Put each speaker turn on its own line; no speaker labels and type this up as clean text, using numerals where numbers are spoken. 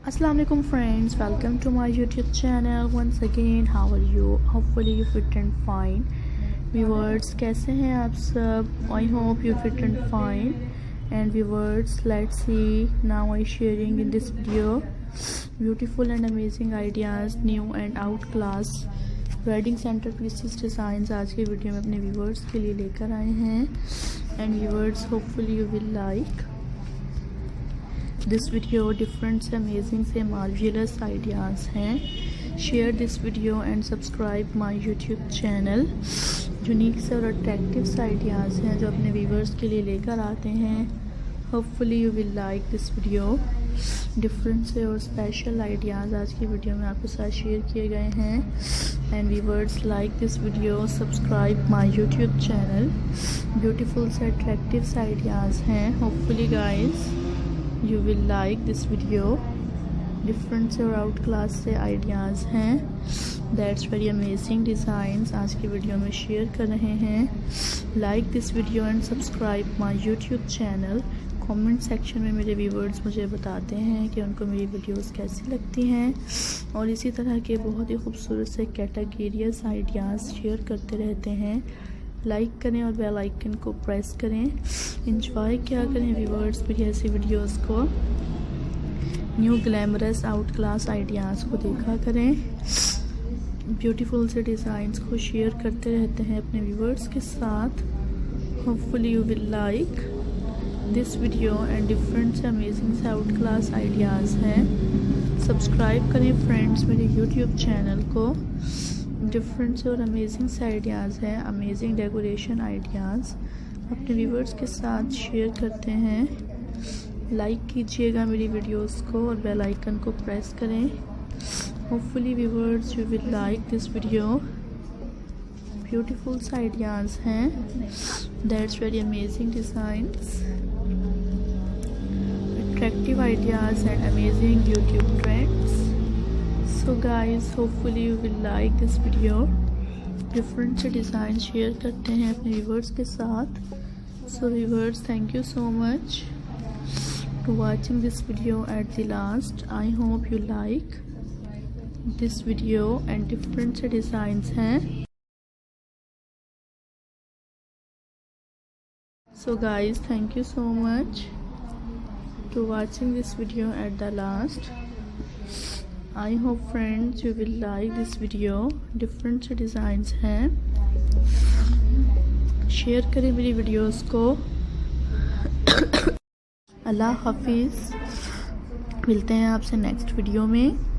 Assalamualaikum friends, welcome to my YouTube channel once again. How are you? Hopefully you fit and fine. Viewers, कैसे हैं आप सब? I hope you fit and fine. And viewers, let's see now I sharing in this video beautiful and amazing ideas, new and outclass wedding centre pieces designs आज के video में अपने viewers के लिए लेकर आए हैं. And viewers, hopefully you will like this video. Different से अमेजिंग से मार्वेलस आइडियाज़ हैं. Share this video and subscribe my YouTube channel. Unique से और अट्रैक्टिव से आइडियाज़ हैं जो अपने व्यूवर्स के लिए लेकर आते हैं. Hopefully you will like this video. Different से और स्पेशल आइडियाज़ आज की वीडियो में आपके साथ शेयर किए गए हैं. And viewers, like this video, subscribe my YouTube channel. Beautiful से अट्रैक्टिव से आइडियाज़ हैं. Hopefully guys you will like this video. Different से और आउट क्लास से आइडियाज़ हैं. दैट्स वेरी अमेजिंग डिज़ाइंस आज की वीडियो में शेयर कर रहे हैं. Like this video and subscribe my YouTube channel. Comment section में मेरे व्यूवर्स मुझे बताते हैं कि उनको मेरी वीडियोस कैसी लगती हैं और इसी तरह के बहुत ही खूबसूरत से कैटेगरीज आइडियाज़ शेयर करते रहते हैं. लाइक करें और बेल आइकन को प्रेस करें. एंजॉय क्या करें व्यूवर्स मेरी ऐसी वीडियोस को. New glamorous out class ideas को देखा करें. ब्यूटीफुल से डिज़ाइंस को शेयर करते रहते हैं अपने व्यूवर्स के साथ. Hopefully you will like this video and different से अमेजिंग से आउट क्लास आइडियाज़ हैं. सब्सक्राइब करें फ्रेंड्स मेरे यूट्यूब चैनल को. डिफरेंट से और अमेजिंग से आइडियाज़ हैं. अमेजिंग डेकोरेशन आइडियाज़ अपने व्यूवर्स के साथ शेयर करते हैं. लाइक कीजिएगा मेरी वीडियोस को और बेल आइकन को प्रेस करें. Hopefully viewers you will like this video. Beautiful से आइडियाज़ हैं. That's very amazing designs, attractive ideas and amazing YouTube trends. So guys, hopefully you will like this video. Different से design share करते हैं अपने viewers के साथ. So viewers, thank you so much to watching this video at the last. I hope you like this video and different से designs हैं. So guys, thank you so much to watching this video at the last. I hope friends you will like this video. Different से designs हैं. Share करें मेरी videos को. अल्लाह हाफिज़. मिलते हैं आपसे नेक्स्ट वीडियो में.